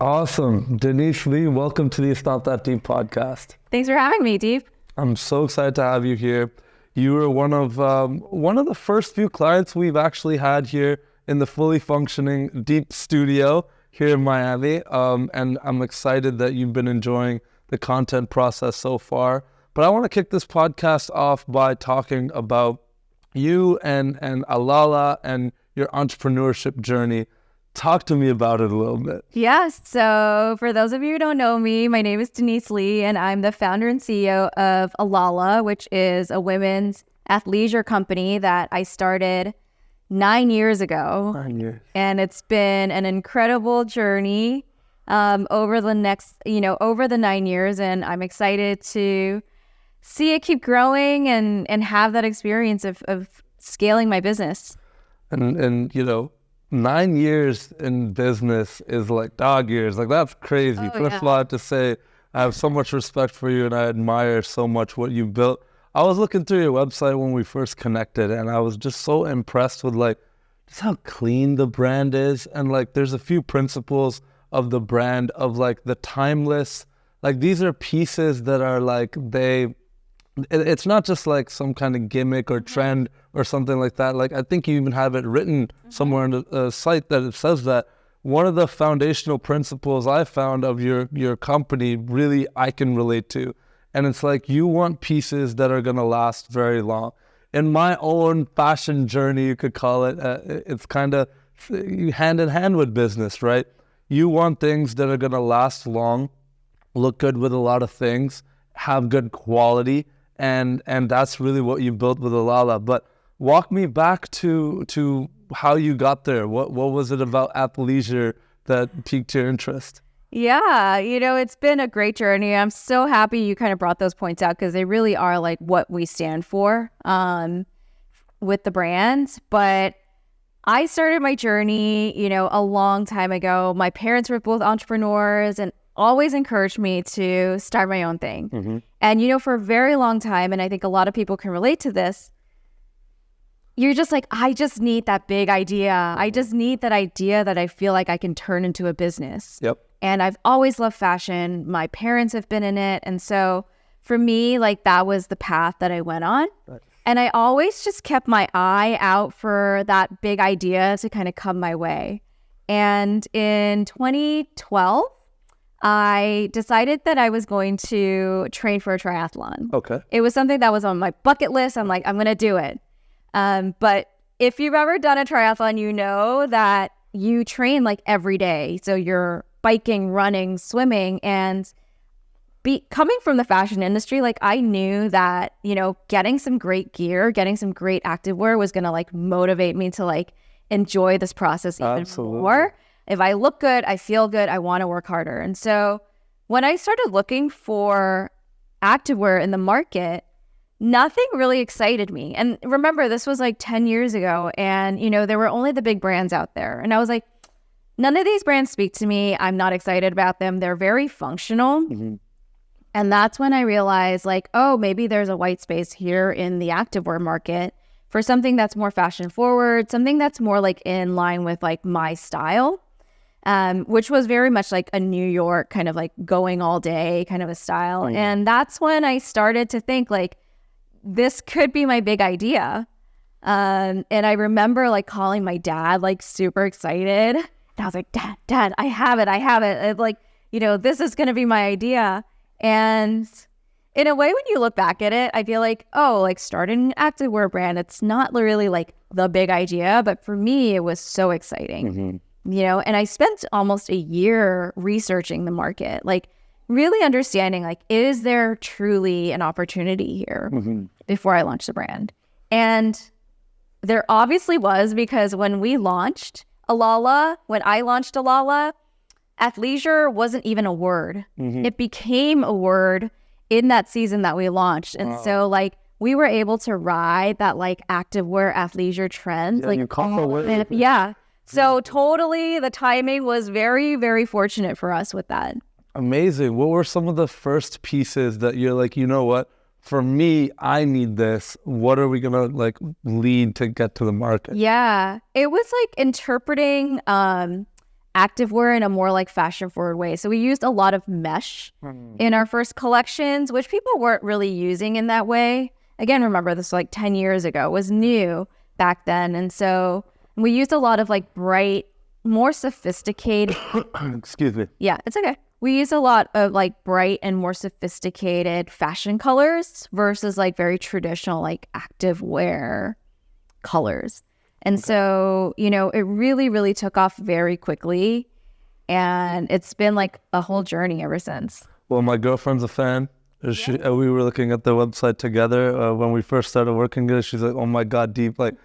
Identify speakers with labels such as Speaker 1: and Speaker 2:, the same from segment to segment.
Speaker 1: Awesome. Denise Lee, welcome to the It's Not That Deep podcast.
Speaker 2: Thanks for having me, Deep.
Speaker 1: I'm so excited to have you here. You were one of the first few clients we've actually had here in the fully functioning Deep studio here in Miami. And I'm excited that you've been enjoying the content process so far. But I want to kick this podcast off by talking about you and Alala and your entrepreneurship journey. Talk to me about it a little bit.
Speaker 2: Yes. So for those of you who don't know me, my name is Denise Lee, and I'm the founder and CEO of Alala, which is a women's athleisure company that I started 9 years ago.
Speaker 1: 9 years.
Speaker 2: And it's been an incredible journey over the 9 years. And I'm excited to see it keep growing and have that experience of scaling my business.
Speaker 1: And 9 years in business is like dog years. Like, that's crazy. First of all, I have to say, I have so much respect for you and I admire so much what you've built. I was looking through your website when we first connected and I was just so impressed with just how clean the brand is. And there's a few principles of the brand of the timeless, these are pieces that are it's not just some kind of gimmick or trend or something like that. I think you even have it written somewhere on the site that it says that. One of the foundational principles I found of your company really I can relate to. And it's you want pieces that are going to last very long. In my own fashion journey, you could call it, it's kind of hand in hand with business, right? You want things that are going to last long, look good with a lot of things, have good quality. And that's really what you built with Alala. But walk me back to how you got there. What was it about athleisure that piqued your interest?
Speaker 2: Yeah, it's been a great journey. I'm so happy you kind of brought those points out because they really are what we stand for with the brand. But I started my journey, a long time ago. My parents were both entrepreneurs and always encouraged me to start my own thing. Mm-hmm. And, for a very long time, and I think a lot of people can relate to this, you're just I just need that big idea. I just need that idea that I feel like I can turn into a business.
Speaker 1: Yep.
Speaker 2: And I've always loved fashion. My parents have been in it. And so for me, that was the path that I went on. Right. And I always just kept my eye out for that big idea to kind of come my way. And in 2012, I decided that I was going to train for a triathlon.
Speaker 1: Okay.
Speaker 2: It was something that was on my bucket list. I'm I'm going to do it. But if you've ever done a triathlon, you know that you train every day. So you're biking, running, swimming, and coming from the fashion industry, I knew that, getting some great gear, getting some great activewear was going to motivate me to enjoy this process even more. If I look good, I feel good, I want to work harder. And so when I started looking for activewear in the market, nothing really excited me. And remember, this was 10 years ago. And, there were only the big brands out there. And I was none of these brands speak to me. I'm not excited about them. They're very functional. Mm-hmm. And that's when I realized maybe there's a white space here in the activewear market for something that's more fashion forward, something that's more in line with my style. Which was very much a New York kind of going all day kind of a style. Mm-hmm. And that's when I started to think this could be my big idea. And I remember calling my dad super excited. And I was Dad, I have it. This is going to be my idea. And in a way, when you look back at it, I feel starting an activewear brand, it's not really the big idea. But for me, it was so exciting. Mm-hmm. And I spent almost a year researching the market, really understanding, is there truly an opportunity here mm-hmm. before I launched the brand? And there obviously was, because when I launched Alala, athleisure wasn't even a word. Mm-hmm. It became a word in that season that we launched. And so we were able to ride that activewear athleisure trend.
Speaker 1: Yeah, you caught the wave.
Speaker 2: Yeah. So totally the timing was very, very fortunate for us with that.
Speaker 1: Amazing. What were some of the first pieces that you're you know what? For me, I need this. What are we going to lead to get to the market?
Speaker 2: Yeah. It was interpreting activewear in a more like fashion forward way. So we used a lot of mesh in our first collections, which people weren't really using in that way. Again, remember this like 10 years ago, it was new back then. And so we used a lot of like bright, more sophisticated.
Speaker 1: Excuse me.
Speaker 2: Yeah, it's okay. We use a lot of like bright and more sophisticated fashion colors versus like very traditional like activewear colors. And so, you know, it really, really took off very quickly. And it's been like a whole journey ever since.
Speaker 1: Well, my girlfriend's a fan. We were looking at the website together when we first started working together. She's like, oh my God, Deep, like,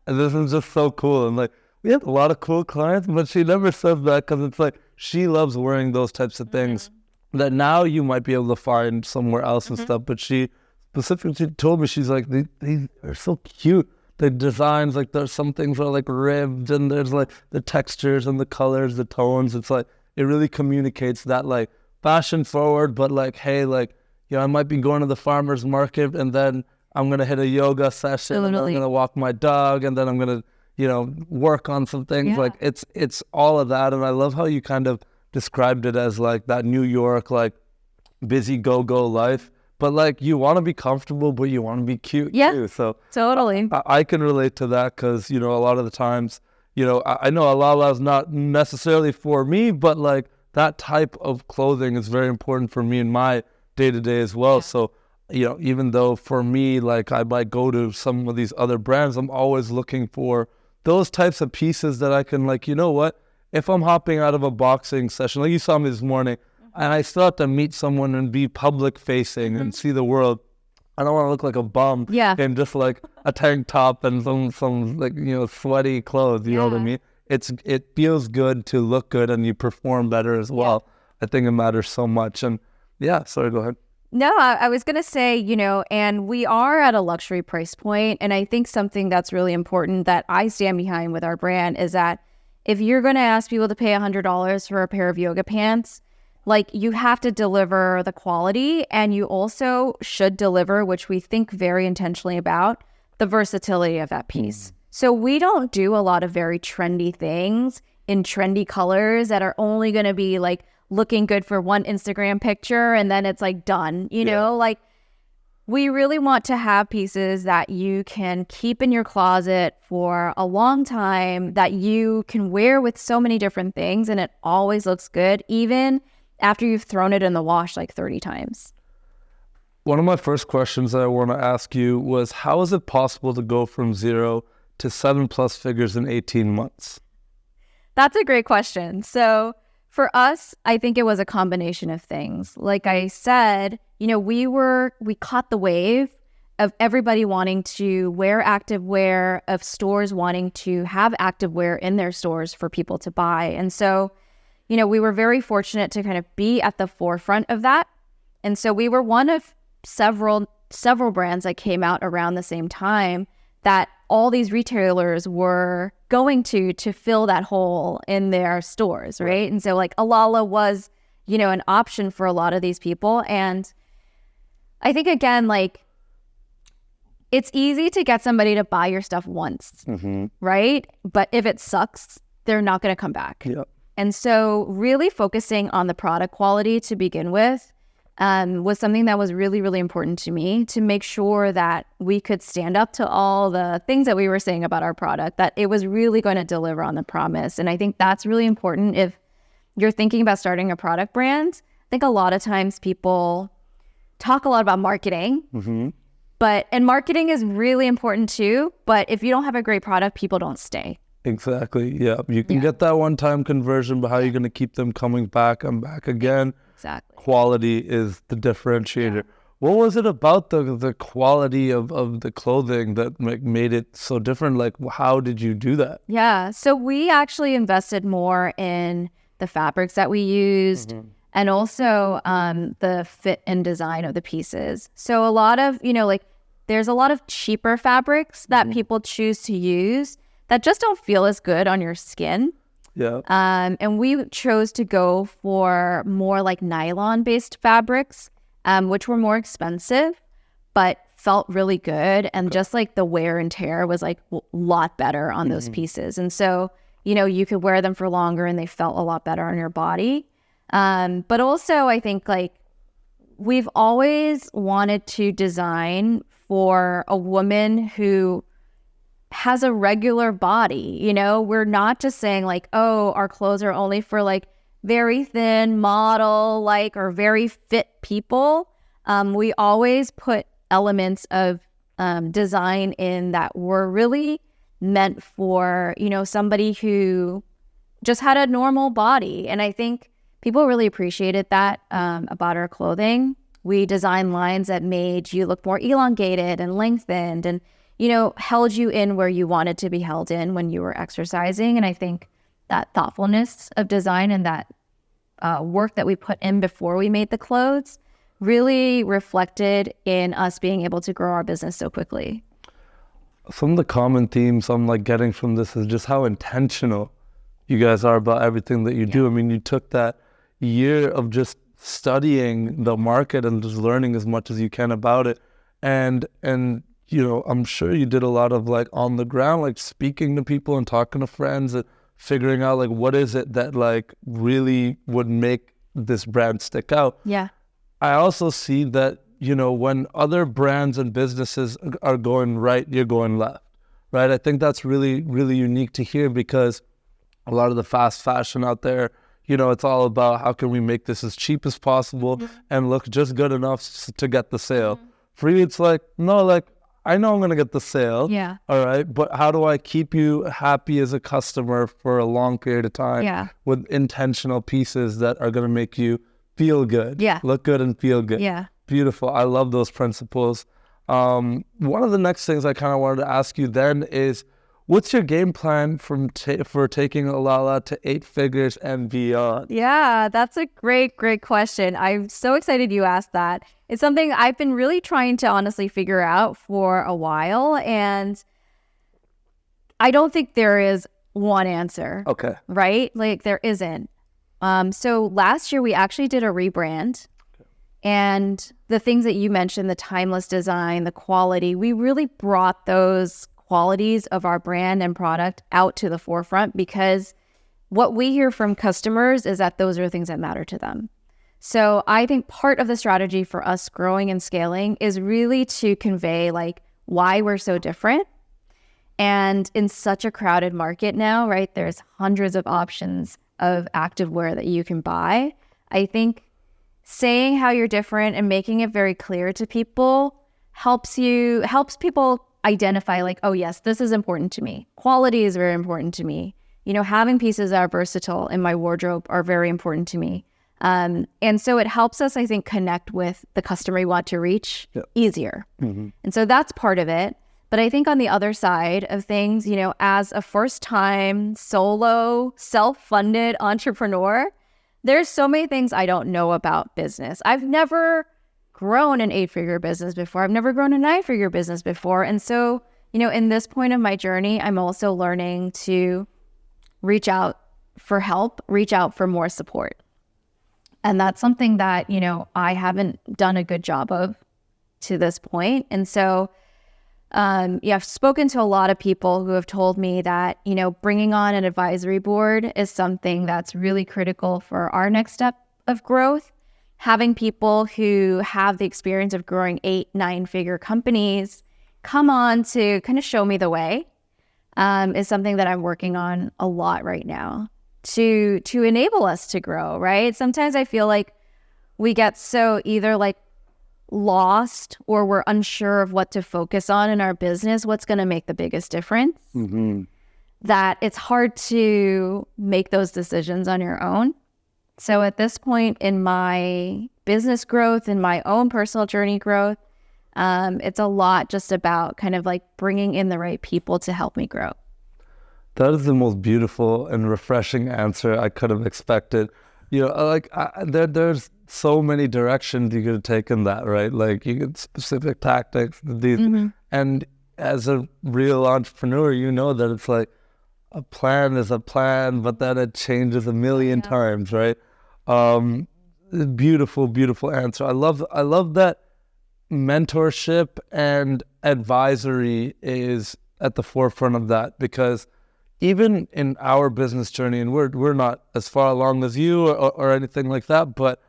Speaker 1: this is just so cool. And like, we have a lot of cool clients, but she never says that because it's like, she loves wearing those types of things that now you might be able to find somewhere else and stuff. But she specifically told me, she's like, these are so cute. The designs, like there's some things are like ribbed and there's like the textures and the colors, the tones. It's like, it really communicates that like fashion forward, but like, hey, like, you know, I might be going to the farmer's market and then I'm going to hit a yoga session and I'm going to walk my dog and then I'm going to, you know, work on some things. Like it's all of that. And I love how you kind of described it as like that New York, like busy go life. But like you want to be comfortable, but you want to be cute too. So
Speaker 2: totally.
Speaker 1: I can relate to that because, you know, a lot of the times, you know, I know Alala is not necessarily for me, but like that type of clothing is very important for me in my day-to-day as well. So, you know, even though for me, like I might go to some of these other brands, I'm always looking for those types of pieces that I can like, you know what, if I'm hopping out of a boxing session, like you saw me this morning, and I still have to meet someone and be public facing and see the world. I don't want to look like a bum in just like a tank top and some like, you know, sweaty clothes. You know what I mean? It feels good to look good and you perform better as well. I think it matters so much. And sorry, go ahead.
Speaker 2: No, I was going to say, you know, and we are at a luxury price point. And I think something that's really important that I stand behind with our brand is that if you're going to ask people to pay $100 for a pair of yoga pants, like you have to deliver the quality and you also should deliver, which we think very intentionally about, the versatility of that piece. So we don't do a lot of very trendy things in trendy colors that are only going to be like looking good for one Instagram picture and then it's like done, you know, like we really want to have pieces that you can keep in your closet for a long time that you can wear with so many different things and it always looks good, even after you've thrown it in the wash like 30 times.
Speaker 1: One of my first questions that I want to ask you was, how is it possible to go from 0 to 7+ figures in 18 months?
Speaker 2: That's a great question. So for us, I think it was a combination of things. Like I said, you know, we caught the wave of everybody wanting to wear activewear, of stores wanting to have activewear in their stores for people to buy. And so, you know, we were very fortunate to kind of be at the forefront of that. And so we were one of several brands that came out around the same time that all these retailers were going to fill that hole in their stores, right? And so like Alala was, you know, an option for a lot of these people. And I think, again, like it's easy to get somebody to buy your stuff once, right? But if it sucks, they're not going to come back. And so really focusing on the product quality to begin with was something that was really, really important to me, to make sure that we could stand up to all the things that we were saying about our product, that it was really going to deliver on the promise. And I think that's really important if you're thinking about starting a product brand. I think a lot of times people talk a lot about marketing, and marketing is really important too. But if you don't have a great product, people don't stay.
Speaker 1: Exactly. Yeah. You can get that one-time conversion, but how are you going to keep them coming back and back again?
Speaker 2: Exactly.
Speaker 1: Quality is the differentiator. What was it about the quality of the clothing that made it so different? Like, how did you do that?
Speaker 2: Yeah. So we actually invested more in the fabrics that we used and also the fit and design of the pieces. So a lot of, you know, like there's a lot of cheaper fabrics that people choose to use that just don't feel as good on your skin. And we chose to go for more like nylon-based fabrics, which were more expensive, but felt really good. And just like the wear and tear was like a lot better on those pieces. And so you could wear them for longer and they felt a lot better on your body. But also I think like we've always wanted to design for a woman who has a regular body. We're not just saying like, oh, our clothes are only for like very thin model, like, or very fit people. We always put elements of design in that were really meant for, somebody who just had a normal body. And I think people really appreciated that about our clothing. We designed lines that made you look more elongated and lengthened and, held you in where you wanted to be held in when you were exercising. And I think that thoughtfulness of design and that work that we put in before we made the clothes really reflected in us being able to grow our business so quickly.
Speaker 1: Some of the common themes I'm like getting from this is just how intentional you guys are about everything that you do. I mean, you took that year of just studying the market and just learning as much as you can about it. And I'm sure you did a lot of like on the ground, like speaking to people and talking to friends and figuring out like what is it that like really would make this brand stick out.
Speaker 2: Yeah.
Speaker 1: I also see that, when other brands and businesses are going right, you're going left, right? I think that's really, really unique to hear because a lot of the fast fashion out there, it's all about how can we make this as cheap as possible and look just good enough to get the sale. For you, it's like, no, like, I know I'm going to get the sale.
Speaker 2: Yeah.
Speaker 1: All right. But how do I keep you happy as a customer for a long period of time with intentional pieces that are going to make you feel good, look good and feel good.
Speaker 2: Yeah.
Speaker 1: Beautiful. I love those principles. One of the next things I kind of wanted to ask you then is, what's your game plan for taking Alala to 8 figures and beyond?
Speaker 2: Yeah, that's a great question. I'm so excited you asked that. It's something I've been really trying to honestly figure out for a while. And I don't think there is one answer.
Speaker 1: Okay.
Speaker 2: Right? Like there isn't. So last year we actually did a rebrand. And the things that you mentioned, the timeless design, the quality, we really brought those qualities of our brand and product out to the forefront because what we hear from customers is that those are things that matter to them. So I think part of the strategy for us growing and scaling is really to convey like why we're so different. And in such a crowded market now, right, there's hundreds of options of activewear that you can buy. I think saying how you're different and making it very clear to people helps people identify like, oh yes, this is important to me. Quality is very important to me. Having pieces that are versatile in my wardrobe are very important to me. And so it helps us, I think, connect with the customer we want to reach easier. And so that's part of it. But I think on the other side of things, as a first-time solo, self-funded entrepreneur, there's so many things I don't know about business. I've never grown an 8-figure business before. I've never grown a 9-figure business before. And so, in this point of my journey, I'm also learning to reach out for help, reach out for more support. And that's something that, I haven't done a good job of to this point. And so, I've spoken to a lot of people who have told me that, bringing on an advisory board is something that's really critical for our next step of growth. Having people who have the experience of growing 8-9-figure companies come on to kind of show me the way is something that I'm working on a lot right now to enable us to grow, right? Sometimes I feel like we get so either like lost or we're unsure of what to focus on in our business, what's going to make the biggest difference, that it's hard to make those decisions on your own. So at this point in my business growth, in my own personal journey growth, it's a lot just about kind of like bringing in the right people to help me grow.
Speaker 1: That is the most beautiful and refreshing answer I could have expected. There's so many directions you could take in that, right? Like you get specific tactics, and as a real entrepreneur, you know that it's like a plan is a plan, but then it changes a million times, right? Beautiful, beautiful answer. I love that mentorship and advisory is at the forefront of that, because even in our business journey, and we're not as far along as you or anything like that, but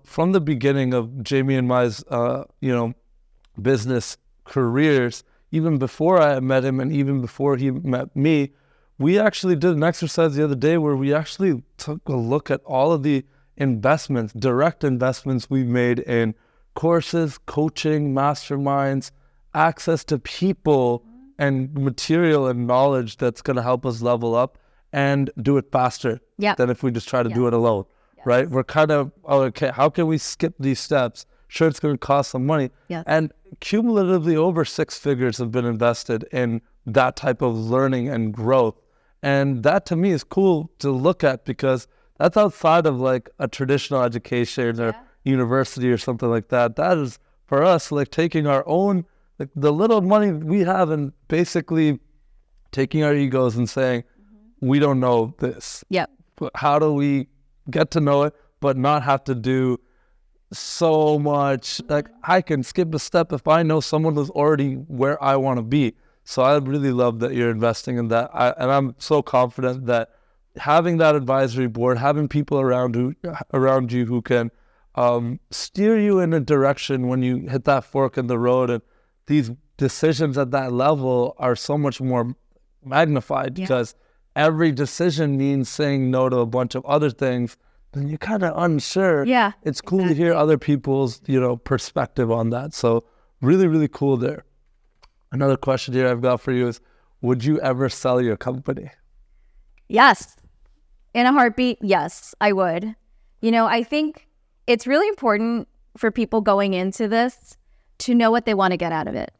Speaker 1: from the beginning of Jamie and my business careers, even before I met him and even before he met me, we actually did an exercise the other day where we actually took a look at all of the investments, direct investments we've made in courses, coaching, masterminds, access to people and material and knowledge that's going to help us level up and do it faster than if we just try to do it alone, right? We're kind of, okay, how can we skip these steps? Sure, it's going to cost some money. And cumulatively over 6 figures have been invested in that type of learning and growth. And that to me is cool to look at because that's outside of like a traditional education or university or something like that. That is for us like taking our own, like the little money we have and basically taking our egos and saying, we don't know this. How do we get to know it, but not have to do so much? Like I can skip a step if I know someone who's already where I want to be. So I really love that you're investing in that. And I'm so confident that having that advisory board, having people around you who can steer you in a direction when you hit that fork in the road, and these decisions at that level are so much more magnified because every decision means saying no to a bunch of other things. Then you're kind of unsure. It's cool to hear other people's perspective on that. So really, really cool there. Another question here I've got for you is, would you ever sell your company?
Speaker 2: Yes. In a heartbeat, yes, I would. I think it's really important for people going into this to know what they want to get out of it,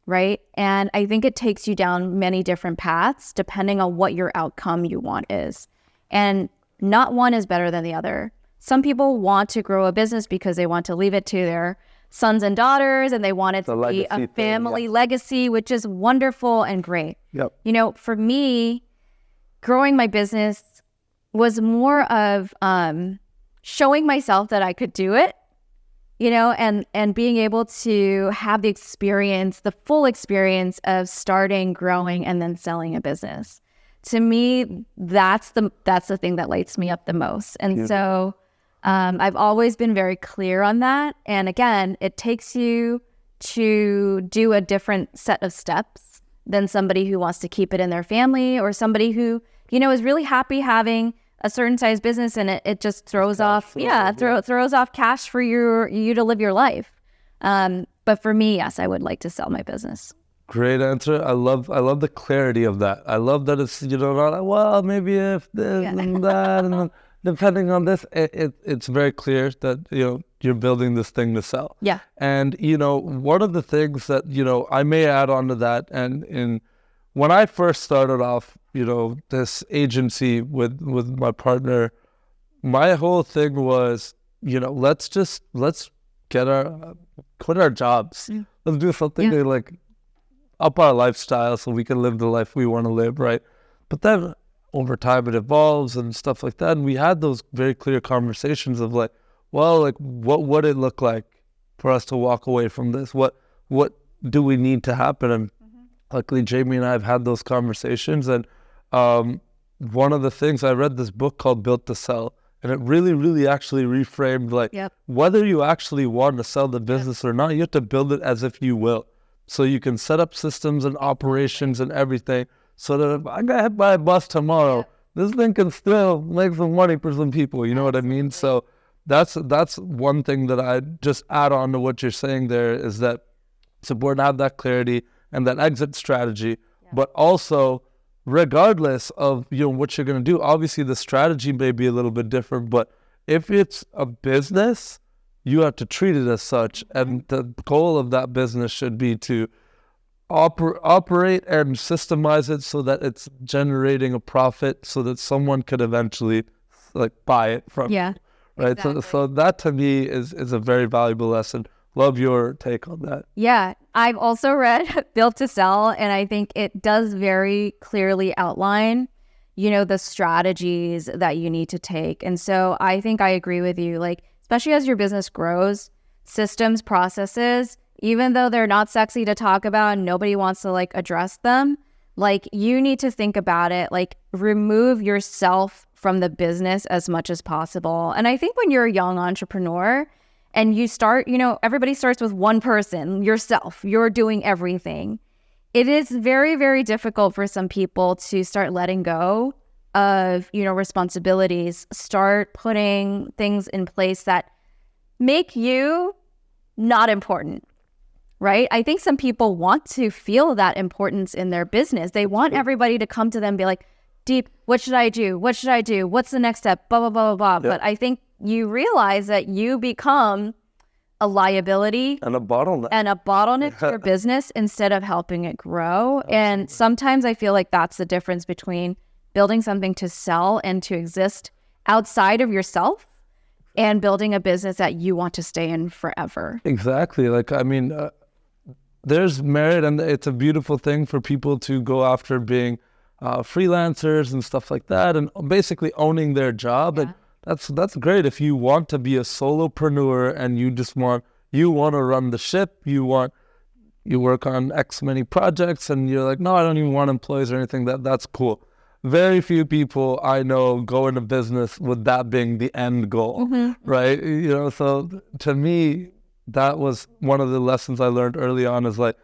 Speaker 2: right? And I think it takes you down many different paths depending on what your outcome you want is. And not one is better than the other. Some people want to grow a business because they want to leave it to their sons and daughters, and they want it to be a family legacy, which is wonderful and great. For me, growing my business was more of showing myself that I could do it, and being able to have the experience, the full experience of starting, growing, and then selling a business. To me, that's the thing that lights me up the most. And so I've always been very clear on that. And again, it takes you to do a different set of steps than somebody who wants to keep it in their family, or somebody who, is really happy having a certain size business and it just throws off, throws off cash for you to live your life. But for me, yes, I would like to sell my business.
Speaker 1: Great answer. I love the clarity of that. I love that it's, not like, well, maybe if this and that, and then depending on this, it's very clear that, you're building this thing to sell. And, one of the things that, I may add on to that, and when I first started off, this agency with my partner, my whole thing was, let's quit our jobs. Let's do something to like up our lifestyle so we can live the life we want to live, right? But then over time it evolves and stuff like that. And we had those very clear conversations of like, well, like what would it look like for us to walk away from this? What do we need to happen? And luckily Jamie and I have had those conversations. And one of the things, I read this book called Built to Sell, and it really, really actually reframed like whether you actually want to sell the business or not, you have to build it as if you will. So you can set up systems and operations and everything so that if I got hit by a bus tomorrow, this thing can still make some money for some people. You know what I mean? So that's one thing that I just add on to what you're saying there, is that it's important to have that clarity and that exit strategy, but also regardless of what you're going to do, obviously the strategy may be a little bit different, but if it's a business, you have to treat it as such. And the goal of that business should be to operate and systemize it so that it's generating a profit so that someone could eventually like buy it from you, right? Exactly. So that to me is a very valuable lesson. Love your take on that. Yeah,
Speaker 2: I've also read Built to Sell, and I think it does very clearly outline, the strategies that you need to take. And so I think I agree with you, like, especially as your business grows, systems, processes, even though they're not sexy to talk about and nobody wants to like address them, Like, you need to think about it, like, remove yourself from the business as much as possible. And I think when you're a young entrepreneur and you start, everybody starts with one person, yourself, you're doing everything. It is very, very difficult for some people to start letting go of, responsibilities, start putting things in place that make you not important. Right? I think some people want to feel that importance in their business. They want everybody to come to them and be like, Deep, what should I do? What should I do? What's the next step? Blah, blah, blah, blah, blah. But I think you realize that you become a liability
Speaker 1: and a bottleneck
Speaker 2: to your business instead of helping it grow. Absolutely. And sometimes I feel like that's the difference between building something to sell and to exist outside of yourself and building a business that you want to stay in forever.
Speaker 1: Exactly. Like, I mean, there's merit, and it's a beautiful thing for people to go after being freelancers and stuff like that, and basically owning their job. And that's great if you want to be a solopreneur and you want to run the ship. You work on X many projects, and you're like, no, I don't even want employees or anything. That's cool. Very few people I know go into business with that being the end goal, right? So to me, that was one of the lessons I learned early on, is like,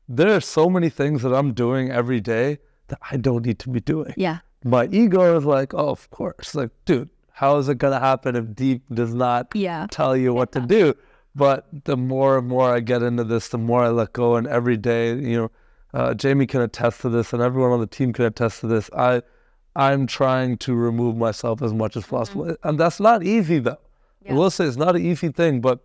Speaker 1: there are so many things that I'm doing every day that I don't need to be doing.
Speaker 2: Yeah.
Speaker 1: My ego is like, oh, of course. Like, dude, how is it going to happen if Deep does not tell you what to do? But the more and more I get into this, the more I let go. And every day, Jamie can attest to this, and everyone on the team can attest to this. I'm trying to remove myself as much as possible. And that's not easy, though. Yeah. I will say it's not an easy thing, but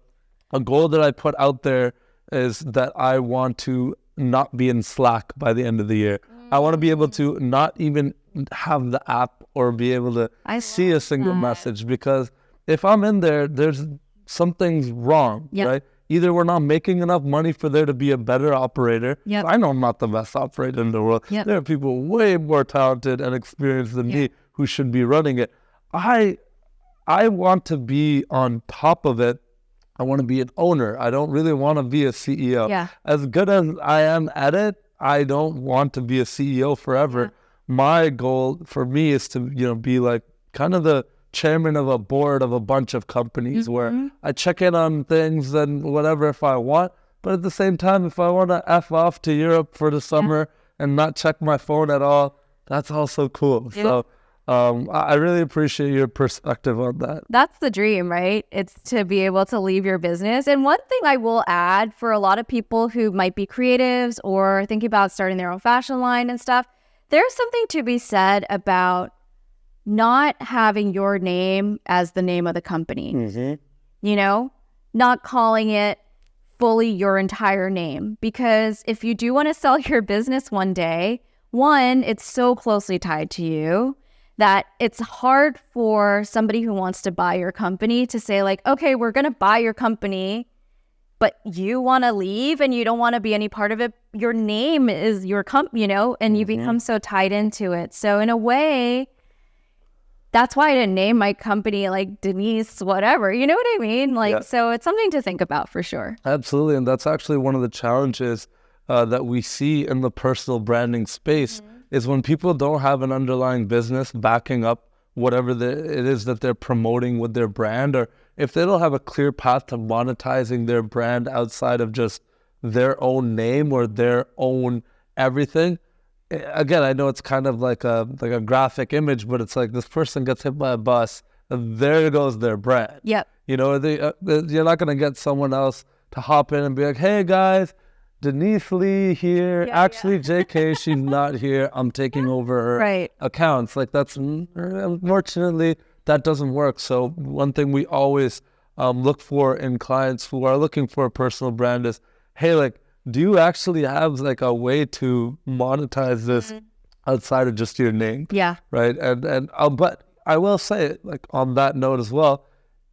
Speaker 1: a goal that I put out there is that I want to not be in Slack by the end of the year. I want to be able to not even have the app or be able to see a single message, because if I'm in there, there's something's wrong, right? Either we're not making enough money for there to be a better operator. I know I'm not the best operator in the world. There are people way more talented and experienced than me who should be running it. I want to be on top of it. I want to be an owner. I don't really want to be a CEO. As good as I am at it, I don't want to be a CEO forever. My goal for me is to, be like kind of the chairman of a board of a bunch of companies where I check in on things and whatever if I want. But at the same time, if I want to F off to Europe for the summer and not check my phone at all, that's also cool. So I really appreciate your perspective on that.
Speaker 2: That's the dream, right? It's to be able to leave your business. And one thing I will add for a lot of people who might be creatives or thinking about starting their own fashion line and stuff, there's something to be said about not having your name as the name of the company. Not calling it fully your entire name. Because if you do want to sell your business one day, one, it's so closely tied to you that it's hard for somebody who wants to buy your company to say like, okay, we're going to buy your company, but you want to leave and you don't want to be any part of it. Your name is your company, and you become so tied into it. So in a way, that's why I didn't name my company like Denise, whatever. You know what I mean? So it's something to think about for sure.
Speaker 1: Absolutely. And that's actually one of the challenges that we see in the personal branding space is when people don't have an underlying business backing up whatever it is that they're promoting with their brand, or if they don't have a clear path to monetizing their brand outside of just their own name or their own everything. Again, I know it's kind of like a graphic image, but it's like this person gets hit by a bus, and there goes their brand. You're not going to get someone else to hop in and be like, hey guys, Denise Lee here. Actually, JK, she's not here. I'm taking over her accounts. Like, that's, unfortunately, that doesn't work. So one thing we always look for in clients who are looking for a personal brand is, hey, like, do you actually have like a way to monetize this outside of just your name? Right. And but I will say it, like, on that note as well,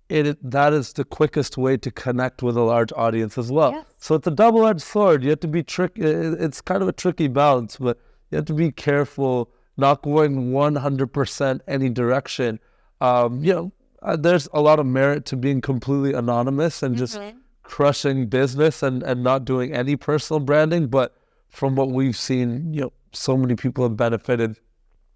Speaker 1: that is the quickest way to connect with a large audience as well. So it's a double-edged sword. You have to be tricky. It's kind of a tricky balance, but you have to be careful not going 100% any direction. There's a lot of merit to being completely anonymous and just crushing business and not doing any personal branding. But from what we've seen, so many people have benefited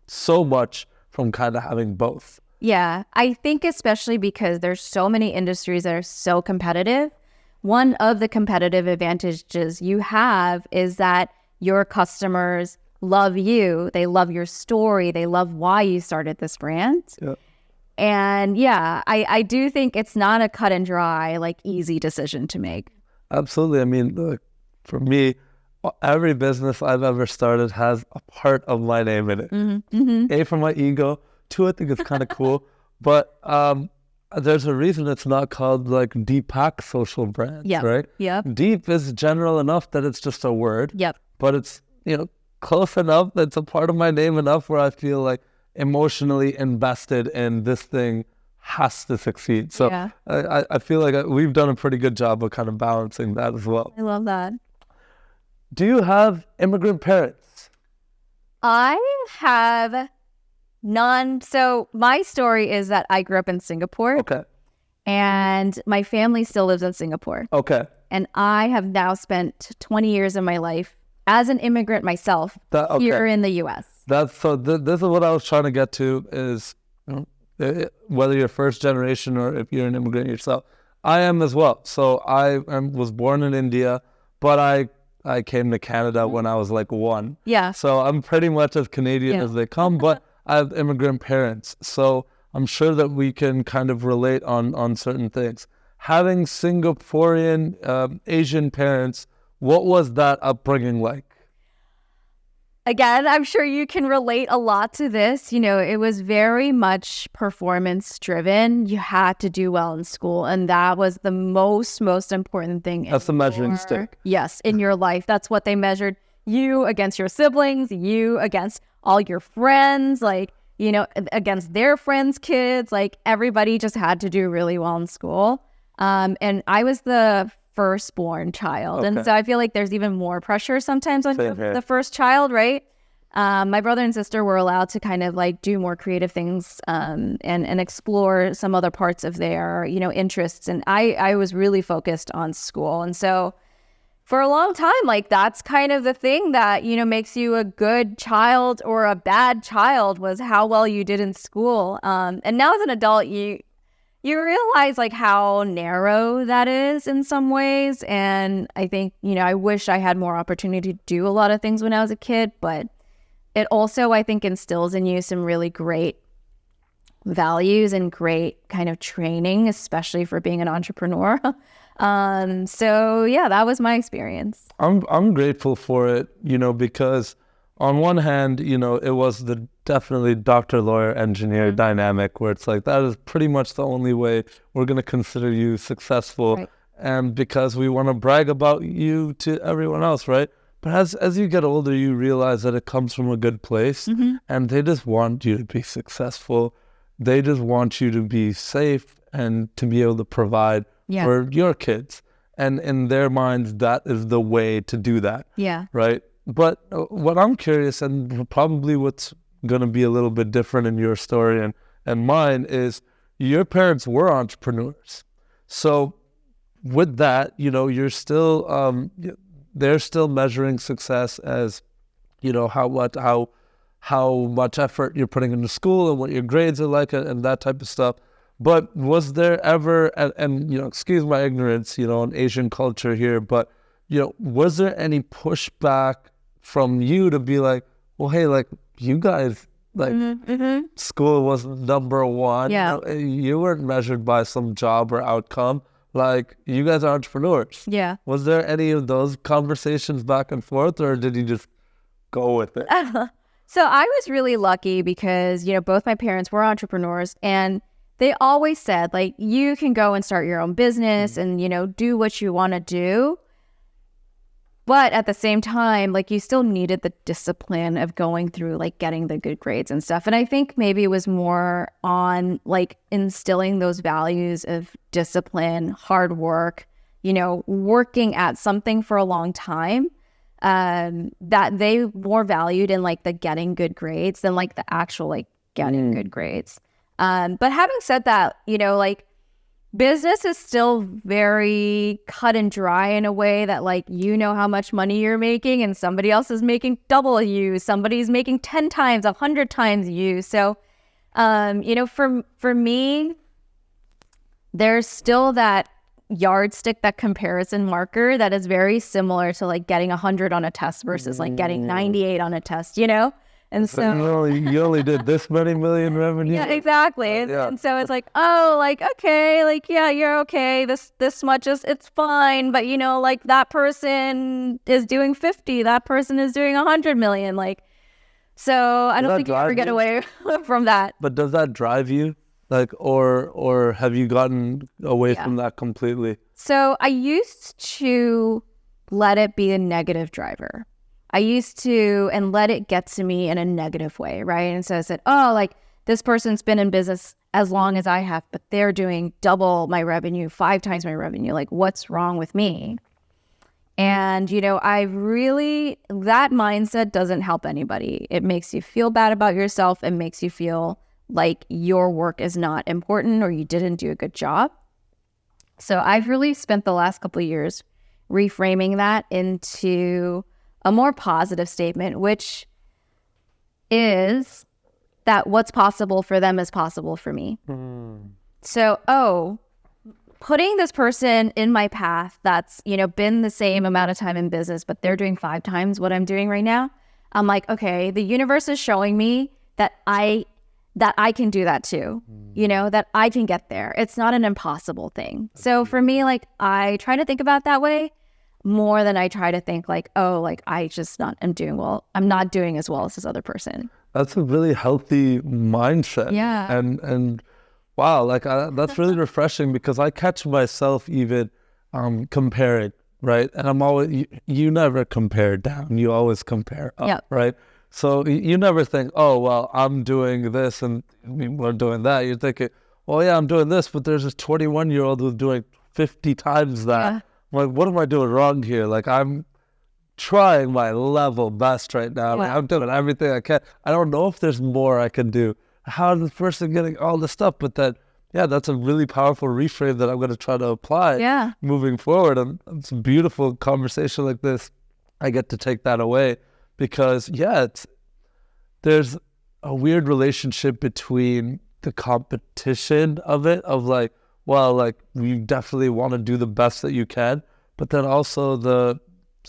Speaker 1: so much from kind of having both.
Speaker 2: Yeah, I think especially because there's so many industries that are so competitive. One of the competitive advantages you have is that your customers love you. They love your story. They love why you started this brand.
Speaker 1: Yeah.
Speaker 2: And yeah, I do think it's not a cut and dry, like easy decision to make.
Speaker 1: Absolutely. I mean, look, for me, every business I've ever started has a part of my name in it.
Speaker 2: Mm-hmm. Mm-hmm.
Speaker 1: A, for my ego. Two, I think it's kind of cool. But there's a reason it's not called like Deepak social brand, right?
Speaker 2: Yep.
Speaker 1: Deep is general enough that it's just a word.
Speaker 2: Yep.
Speaker 1: But it's, close enough that it's a part of my name enough where I feel like emotionally invested in this thing has to succeed. So
Speaker 2: Yeah.
Speaker 1: I feel like we've done a pretty good job of kind of balancing that as well.
Speaker 2: I love that.
Speaker 1: Do you have immigrant parents?
Speaker 2: I have none. So my story is that I grew up in Singapore.
Speaker 1: Okay.
Speaker 2: And my family still lives in Singapore.
Speaker 1: Okay.
Speaker 2: And I have now spent 20 years of my life as an immigrant myself here in the U.S.
Speaker 1: This is what I was trying to get to is whether you're first generation or if you're an immigrant yourself. I am as well. So I was born in India, but I came to Canada when I was like 1.
Speaker 2: Yeah.
Speaker 1: So I'm pretty much as Canadian as they come, but I have immigrant parents. So I'm sure that we can kind of relate on certain things. Having Singaporean Asian parents, what was that upbringing like?
Speaker 2: Again, I'm sure you can relate a lot to this. It was very much performance driven. You had to do well in school. And that was the most important thing.
Speaker 1: That's the measuring stick.
Speaker 2: Yes, in your life. That's what they measured. You against your siblings, you against all your friends, against their friends' kids. Like everybody just had to do really well in school. And I was the firstborn child. Okay. And so I feel like there's even more pressure sometimes on the first child, right? My brother and sister were allowed to kind of like do more creative things and explore some other parts of their, interests. And I was really focused on school. And so for a long time, like that's kind of the thing that, makes you a good child or a bad child was how well you did in school. And now as an adult, you realize like how narrow that is in some ways. And I think, I wish I had more opportunity to do a lot of things when I was a kid, but it also, I think, instills in you some really great values and great kind of training, especially for being an entrepreneur. So yeah, that was my experience.
Speaker 1: I'm grateful for it, because on one hand, it was the definitely doctor, lawyer, engineer dynamic where it's like, that is pretty much the only way we're going to consider you successful. Right. And because we want to brag about you to everyone else, right? But as you get older, you realize that it comes from a good place and they just want you to be successful. They just want you to be safe and to be able to provide for your kids. And in their minds, that is the way to do that. Yeah. Right? But what I'm curious, and probably what's going to be a little bit different in your story and mine, is your parents were entrepreneurs. So with that, you're still, they're still measuring success as, how much effort you're putting into school and what your grades are like and that type of stuff. But was there ever, and excuse my ignorance, in Asian culture here, but, was there any pushback from you to be like, well, hey, like you guys, like school was number one. Yeah. You weren't measured by some job or outcome. Like you guys are entrepreneurs. Yeah. Was there any of those conversations back and forth, or did you just go with it?
Speaker 2: So I was really lucky because, both my parents were entrepreneurs and they always said like, you can go and start your own business and, do what you want to do. But at the same time, like you still needed the discipline of going through like getting the good grades and stuff. And I think maybe it was more on like instilling those values of discipline, hard work, working at something for a long time, that they more valued in like the getting good grades than like the actual like getting good grades. But having said that, like business is still very cut and dry in a way that like, you know how much money you're making and somebody else is making double you. Somebody's making 10 times, 100 times you. So, you know, for me, there's still that yardstick, that comparison marker that is very similar to like getting 100 on a test versus like getting 98 on a test, you know? And so
Speaker 1: you only did this many million revenue.
Speaker 2: yeah, exactly. And so it's like, oh, like, okay, like, yeah, you're okay. This much is, it's fine. But you know, like that person is doing 50, that person is doing 100 million. Like, so I don't think you ever get away from that.
Speaker 1: But does that drive you? Like, or have you gotten away from that completely?
Speaker 2: So I used to let it be a negative driver. I used to and let it get to me in a negative way, right? And so I said, oh, like this person's been in business as long as I have, but they're doing double my revenue, 5 times my revenue. Like, what's wrong with me? And, you know, that mindset doesn't help anybody. It makes you feel bad about yourself. It makes you feel like your work is not important or you didn't do a good job. So I've really spent the last couple of years reframing that into a more positive statement, which is that what's possible for them is possible for me. So, putting this person in my path that's, you know, been the same amount of time in business, but they're doing 5 times what I'm doing right now. I'm like, okay, the universe is showing me that I can do that too, you know, that I can get there. It's not an impossible thing. So for me, like, I try to think about that way more than I try to think like, oh, like I'm not doing as well as this other person.
Speaker 1: That's a really healthy mindset.
Speaker 2: Yeah.
Speaker 1: And wow, like that's really refreshing because I catch myself even comparing, right? And I'm always, you never compare down, you always compare up, right? So you never think, oh, well, I'm doing this and we're doing that. You're thinking, well, yeah, I'm doing this, but there's this 21-year-old who's doing 50 times that.
Speaker 2: Yeah.
Speaker 1: I'm like, what am I doing wrong here? Like, I'm trying my level best right now. I mean, I'm doing everything I can. I don't know if there's more I can do. How is this person getting all this stuff? But that's a really powerful reframe that I'm going to try to apply moving forward. And it's a beautiful conversation like this. I get to take that away because, there's a weird relationship between the competition of it, of like, well, like you definitely want to do the best that you can, but then also the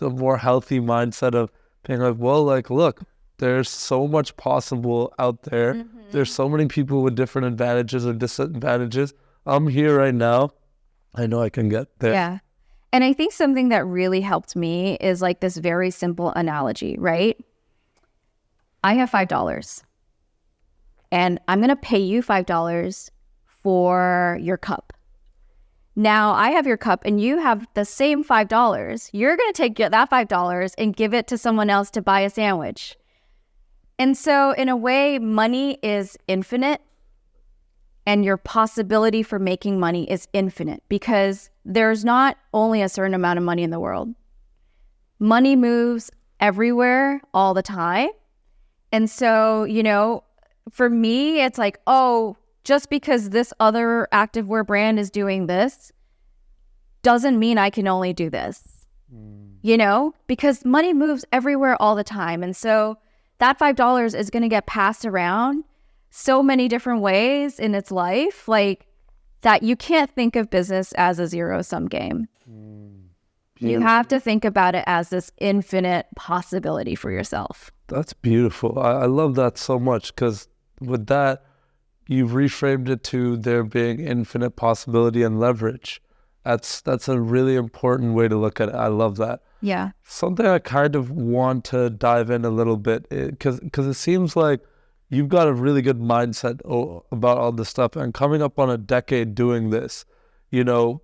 Speaker 1: more healthy mindset of being like, well, like, look, there's so much possible out there. There's so many people with different advantages or disadvantages. I'm here right now. I know I can get there.
Speaker 2: Yeah. And I think something that really helped me is like this very simple analogy, right? I have $5 and I'm going to pay you $5 for your cup. Now I have your cup and you have the same $5. You're going to take that $5 and give it to someone else to buy a sandwich. And so in a way, money is infinite and your possibility for making money is infinite because there's not only a certain amount of money in the world. Money moves everywhere all the time. And so, you know, for me, it's like, oh, just because this other activewear brand is doing this doesn't mean I can only do this, you know, because money moves everywhere all the time. And so that $5 is going to get passed around so many different ways in its life, like that you can't think of business as a zero-sum game. You have to think about it as this infinite possibility for yourself.
Speaker 1: That's beautiful. I love that so much because with that, you've reframed it to there being infinite possibility and leverage. That's a really important way to look at it. I love that.
Speaker 2: Yeah.
Speaker 1: Something I kind of want to dive in a little bit because it seems like you've got a really good mindset about all this stuff. And coming up on a decade doing this, you know,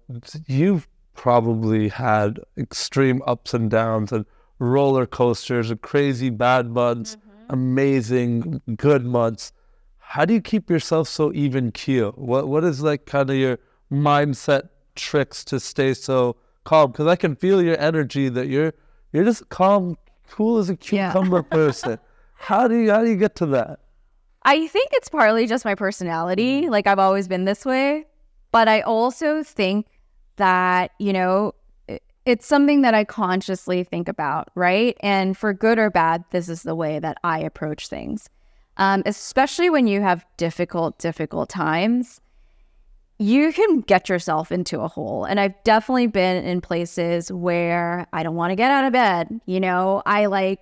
Speaker 1: you've probably had extreme ups and downs and roller coasters and crazy bad months, amazing good months. How do you keep yourself so even keel? What is like kind of your mindset tricks to stay so calm? Because I can feel your energy that you're just calm, cool as a cucumber person. How do you get to that?
Speaker 2: I think it's partly just my personality. Like I've always been this way. But I also think that, it's something that I consciously think about, right? And for good or bad, this is the way that I approach things. Especially when you have difficult times, you can get yourself into a hole. And I've definitely been in places where I don't want to get out of bed. I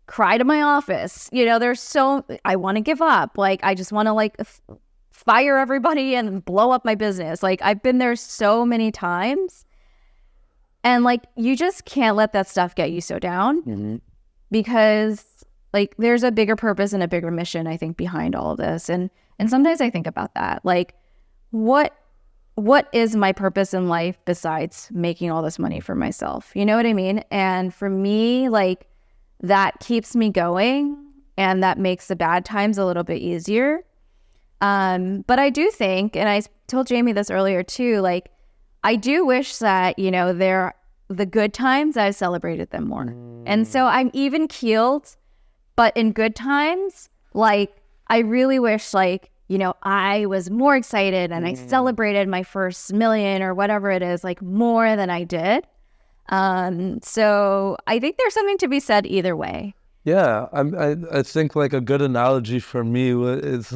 Speaker 2: cry to my office. I want to give up. I just want to fire everybody and blow up my business. I've been there so many times. And you just can't let that stuff get you so down, because there's a bigger purpose and a bigger mission, I think, behind all of this. And sometimes I think about that. What is my purpose in life besides making all this money for myself? You know what I mean? And for me, that keeps me going, and that makes the bad times a little bit easier. But I do think, and I told Jamie this earlier too, I do wish that, the good times, I celebrated them more. And so I'm even keeled, but in good times, I really wish, I was more excited and I celebrated my first million or whatever it is, more than I did. So I think there's something to be said either way.
Speaker 1: Yeah, I think a good analogy for me is,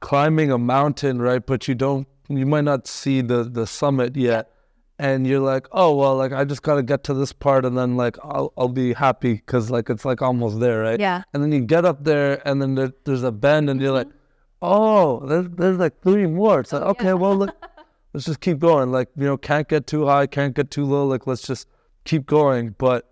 Speaker 1: climbing a mountain, right? But you might not see the summit yet. And you're like, oh, well, I just got to get to this part, and then I'll be happy because it's almost there, right?
Speaker 2: Yeah.
Speaker 1: And then you get up there, and then there's a bend, and you're like, oh, there's 3 more. It's okay, well, let's just keep going. Can't get too high, can't get too low. Let's just keep going. But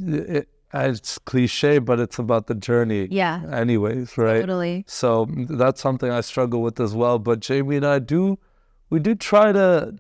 Speaker 1: it's cliche, but it's about the journey.
Speaker 2: Yeah.
Speaker 1: Anyways, right?
Speaker 2: Totally.
Speaker 1: So that's something I struggle with as well. But Jamie and I we do try to,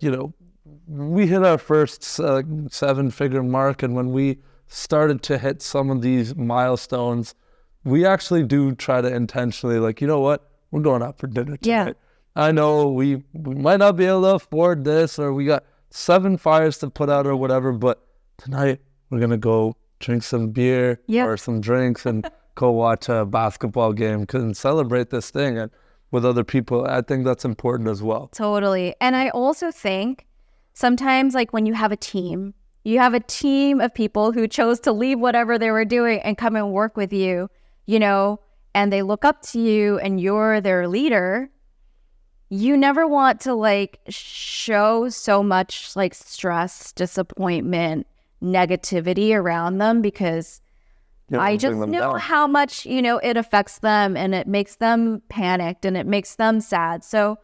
Speaker 1: we hit our first 7-figure mark, and when we started to hit some of these milestones, we actually do try to intentionally, you know what, we're going out for dinner tonight.
Speaker 2: Yeah.
Speaker 1: I know we might not be able to afford this, or we got 7 fires to put out or whatever, but tonight we're going to go drink some beer or some drinks and go watch a basketball game and celebrate this thing and with other people. I think that's important as well.
Speaker 2: Totally. And I also think sometimes when you have a team of people who chose to leave whatever they were doing and come and work with you, and they look up to you and you're their leader, you never want to show so much stress, disappointment, negativity around them, because I just know how much, it affects them, and it makes them panicked and it makes them sad. So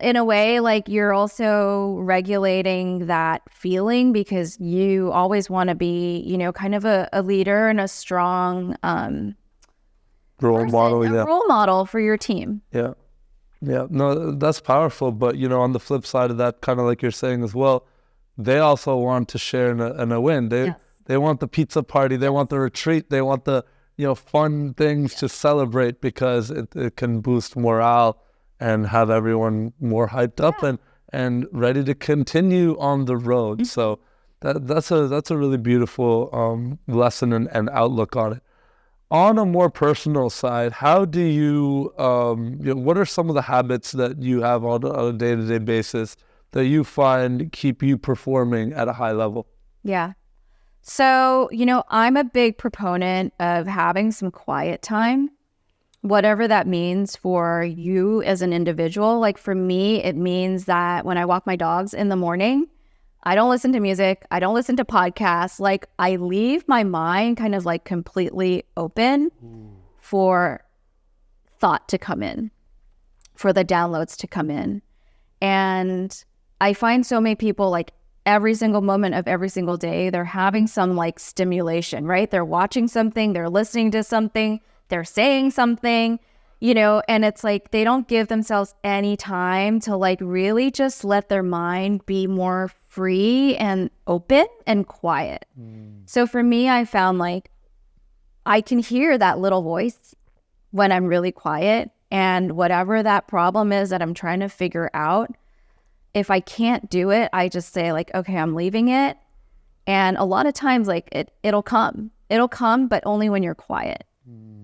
Speaker 2: in a way, you're also regulating that feeling, because you always want to be, kind of a leader and a strong
Speaker 1: role
Speaker 2: model for your team.
Speaker 1: Yeah. No, that's powerful. But, on the flip side of that, kind of like you're saying as well, they also want to share in a win. They want the pizza party. They want the retreat. They want the, fun things to celebrate, because it can boost morale and have everyone more hyped up and ready to continue on the road. So that's a really beautiful lesson and outlook on it. On a more personal side, how do you, what are some of the habits that you have on a day-to-day basis that you find keep you performing at a high level?
Speaker 2: Yeah. So, I'm a big proponent of having some quiet time, whatever that means for you as an individual. For me, it means that when I walk my dogs in the morning, I don't listen to music. I don't listen to podcasts. I leave my mind kind of completely open for thought to come in, for the downloads to come in. And I find so many people every single moment of every single day, they're having some stimulation, right? They're watching something, they're listening to something, they're saying something, and it's they don't give themselves any time to really just let their mind be more free and open and quiet. So for me, I found I can hear that little voice when I'm really quiet, and whatever that problem is that I'm trying to figure out, if I can't do it, I just say okay, I'm leaving it. And a lot of times it'll come, but only when you're quiet.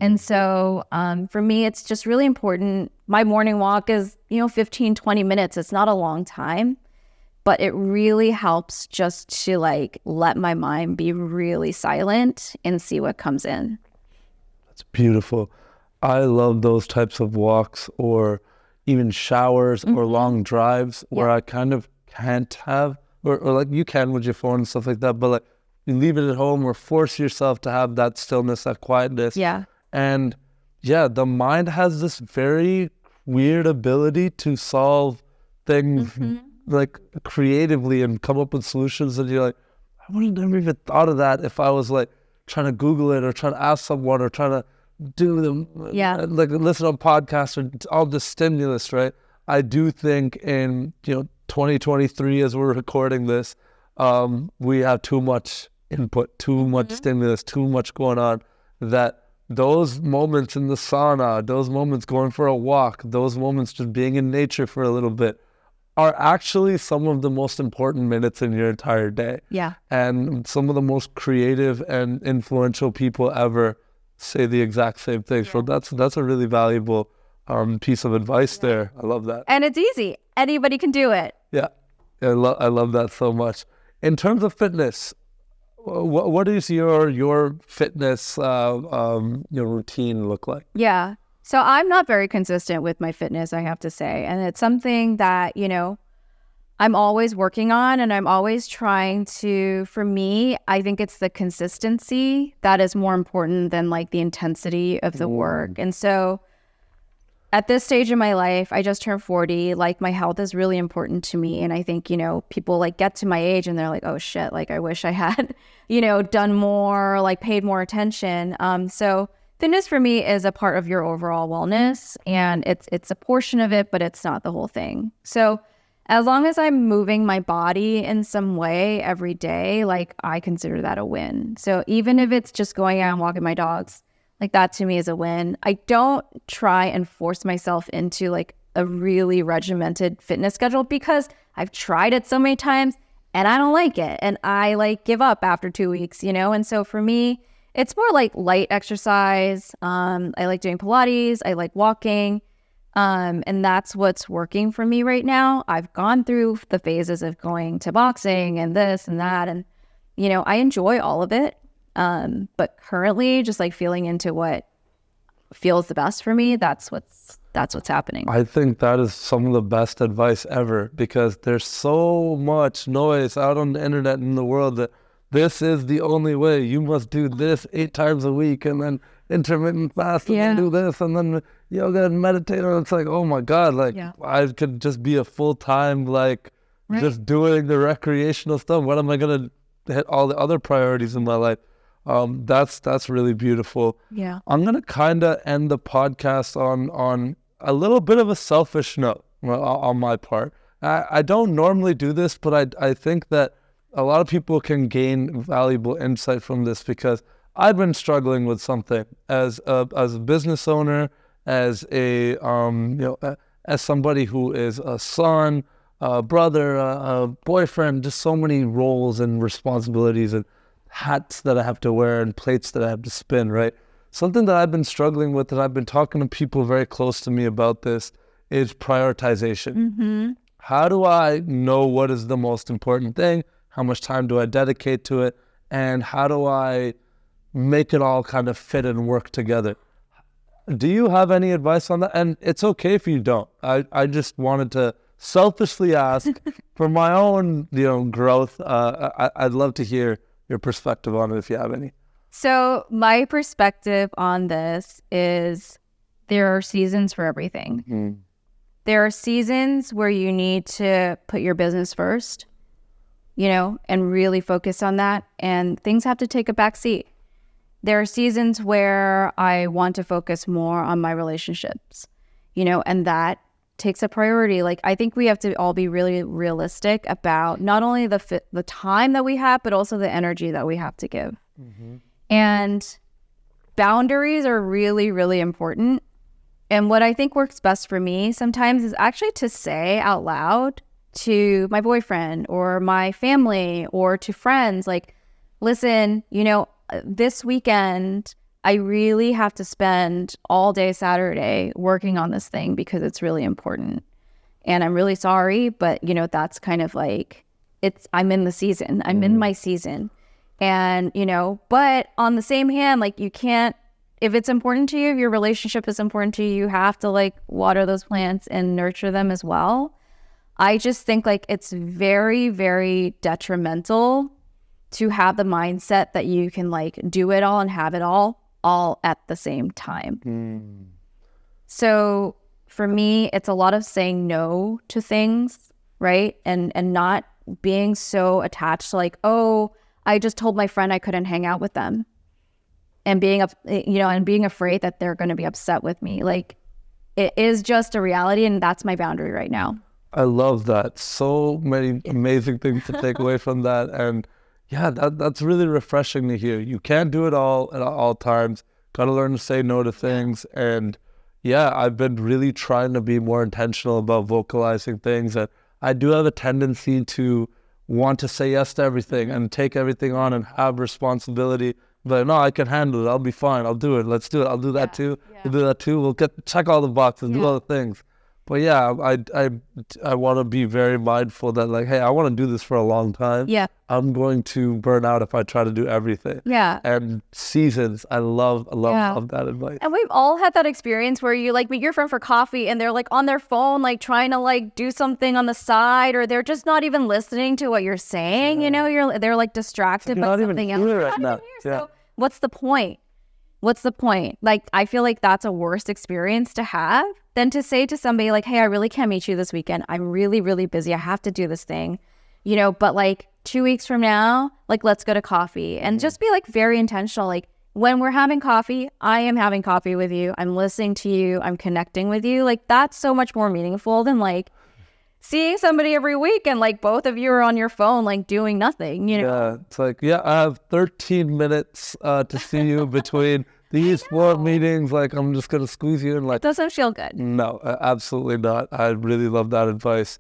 Speaker 2: And so for me, it's just really important. My morning walk is, 15, 20 minutes. It's not a long time, but it really helps just to like let my mind be really silent and see what comes in.
Speaker 1: That's beautiful. I love those types of walks or even showers or long drives where I kind of can't have, or like you can with your phone and stuff like that, but like you leave it at home or force yourself to have that stillness, that quietness.
Speaker 2: Yeah.
Speaker 1: And yeah, the mind has this very weird ability to solve things like creatively and come up with solutions that you're like, I would have never even thought of that if I was like trying to Google it or trying to ask someone or trying to do them, like listen on podcasts or all this stimulus, right? I do think in 2023, as we're recording this, we have too much input, too much stimulus, too much going on, that those moments in the sauna, those moments going for a walk, those moments just being in nature for a little bit are actually some of the most important minutes in your entire day.
Speaker 2: Yeah.
Speaker 1: And some of the most creative and influential people ever say the exact same thing. So that's a really valuable piece of advice there. I love that.
Speaker 2: And it's easy. Anybody can do it.
Speaker 1: Yeah. I love that so much. In terms of fitness, what is your fitness your routine look like?
Speaker 2: Yeah. So I'm not very consistent with my fitness, I have to say. And it's something that, I'm always working on, and I'm always trying to, for me, I think it's the consistency that is more important than like the intensity of the work. And so at this stage in my life, I just turned 40, like my health is really important to me. And I think, people like get to my age and they're like, oh shit, like I wish I had, done more, like paid more attention. So fitness for me is a part of your overall wellness, and it's a portion of it, but it's not the whole thing. So as long as I'm moving my body in some way every day, like I consider that a win. So even if it's just going out and walking my dogs, like that to me is a win. I don't try and force myself into like a really regimented fitness schedule because I've tried it so many times and I don't like it. And I like give up after 2 weeks, And so for me, it's more like light exercise. I like doing Pilates. I like walking. And that's what's working for me right now. I've gone through the phases of going to boxing and this and that. And, I enjoy all of it. But currently just like feeling into what feels the best for me, that's what's happening.
Speaker 1: I think that is some of the best advice ever, because there's so much noise out on the internet in the world that this is the only way. You must do this 8 times a week, and then intermittent fast, and then do this, and then yoga and meditate. And it's like, oh my God, like I could just be a full-time, like just doing the recreational stuff. What am I going to hit all the other priorities in my life? That's really beautiful.
Speaker 2: Yeah.
Speaker 1: I'm going to kind of end the podcast on a little bit of a selfish note on my part. I don't normally do this, but I think that a lot of people can gain valuable insight from this, because I've been struggling with something as a business owner, as a as somebody who is a son, a brother, a boyfriend, just so many roles and responsibilities and hats that I have to wear and plates that I have to spin, right? Something that I've been struggling with, and I've been talking to people very close to me about this, is prioritization. How do I know what is the most important thing? How much time do I dedicate to it? And how do I make it all kind of fit and work together? Do you have any advice on that? And it's okay if you don't. I just wanted to selfishly ask for my own, growth. I'd love to hear your perspective on it if you have any.
Speaker 2: So my perspective on this is there are seasons for everything. There are seasons where you need to put your business first, and really focus on that. And things have to take a back seat. There are seasons where I want to focus more on my relationships, and that takes a priority. Like, I think we have to all be really realistic about not only the time that we have, but also the energy that we have to give. And boundaries are really, really important. And what I think works best for me sometimes is actually to say out loud to my boyfriend or my family or to friends, like, listen, this weekend, I really have to spend all day Saturday working on this thing because it's really important. and I'm really sorry, but you know, that's kind of like, I'm in the season. I'm in my season. And, you know, but on the same hand, like you can't, if it's important to you, if your relationship is important to you, you have to like water those plants and nurture them as well. I just think like it's very, very detrimental to have the mindset that you can like do it all and have it all at the same time. So for me, it's a lot of saying no to things, right? And not being so attached to like, oh, I just told my friend I couldn't hang out with them, and being afraid that they're going to be upset with me. Like, it is just a reality, and that's my boundary right now.
Speaker 1: I love that. So many amazing things to take away from that. And yeah, that's really refreshing to hear. You can't do it all at all times. Got to learn to say no to things. And yeah, I've been really trying to be more intentional about vocalizing things. And I do have a tendency to want to say yes to everything and take everything on and have responsibility. But no, I can handle it. I'll be fine. I'll do it. Let's do it. I'll do that too. We'll do that too. We'll check all the boxes, do all the things. But yeah, I want to be very mindful that like, hey, I want to do this for a long time. Yeah. I'm going to burn out if I try to do everything. Yeah. And seasons, I love that advice.
Speaker 2: And we've all had that experience where you like meet your friend for coffee and they're like on their phone, like trying to like do something on the side, or they're just not even listening to what you're saying. You know, they're like distracted by something else.
Speaker 1: Right now.
Speaker 2: So what's the point? What's the point? Like, I feel like that's a worse experience to have than to say to somebody like, hey, I really can't meet you this weekend. I'm really, really busy. I have to do this thing, you know, but like 2 weeks from now, like, let's go to coffee, and just be like very intentional. Like, when we're having coffee, I am having coffee with you. I'm listening to you. I'm connecting with you. Like, that's so much more meaningful than like seeing somebody every week and like both of you are on your phone, like doing nothing, you know?
Speaker 1: Yeah, it's like, yeah, I have 13 minutes to see you between these 4 meetings. Like, I'm just going to squeeze you in. Like,
Speaker 2: it doesn't feel good.
Speaker 1: No, absolutely not. I really love that advice.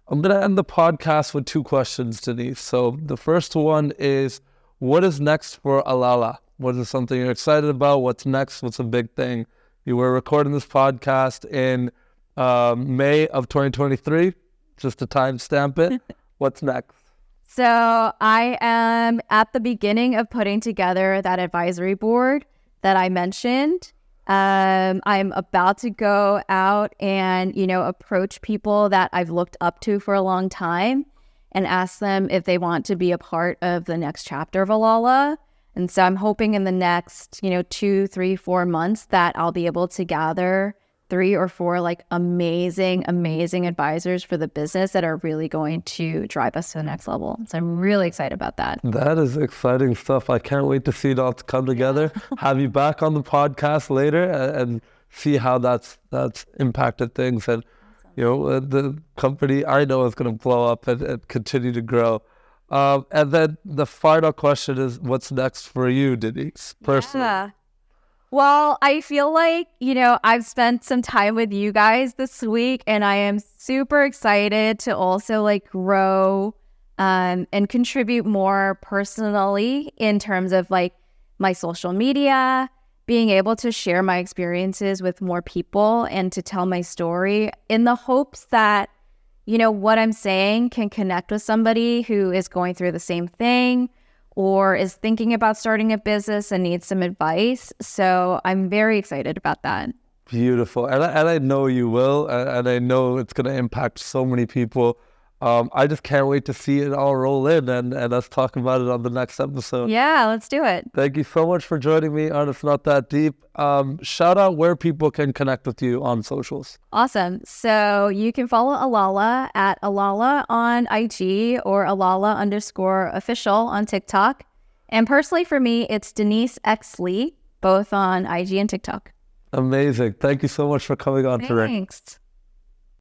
Speaker 1: I'm going to end the podcast with 2 questions, Denise. So the first one is, what is next for Alala? What is something you're excited about? What's next? What's a big thing? You were recording this podcast in May of 2023. Just to timestamp it. What's next?
Speaker 2: So I am at the beginning of putting together that advisory board that I mentioned. I'm about to go out and, you know, approach people that I've looked up to for a long time and ask them if they want to be a part of the next chapter of Alala. And so I'm hoping in the next, you know, 2, 3, 4 months that I'll be able to gather 3 or 4 like amazing advisors for the business that are really going to drive us to the next level. So I'm really excited about that.
Speaker 1: That is exciting stuff. I can't wait to see it all to come together. Have you back on the podcast later and see how that's impacted things. And you know, the company I know is going to blow up and continue to grow. And then the final question is, what's next for you, Denise, personally?
Speaker 2: Yeah. Well, I feel like, you know, I've spent some time with you guys this week, and I am super excited to also like grow and contribute more personally in terms of like my social media, being able to share my experiences with more people and to tell my story in the hopes that, you know, what I'm saying can connect with somebody who is going through the same thing or is thinking about starting a business and needs some advice. So I'm very excited about that.
Speaker 1: Beautiful. And I know you will. And I know it's going to impact so many people. I just can't wait to see it all roll in and us talk about it on the next episode.
Speaker 2: Yeah, let's do it.
Speaker 1: Thank you so much for joining me on It's Not That Deep. Shout out where people can connect with you on socials.
Speaker 2: Awesome. So you can follow Alala at Alala on IG or Alala_official on TikTok. And personally for me, it's Denise X Lee, both on IG and TikTok.
Speaker 1: Amazing. Thank you so much for coming on today.
Speaker 2: Thanks.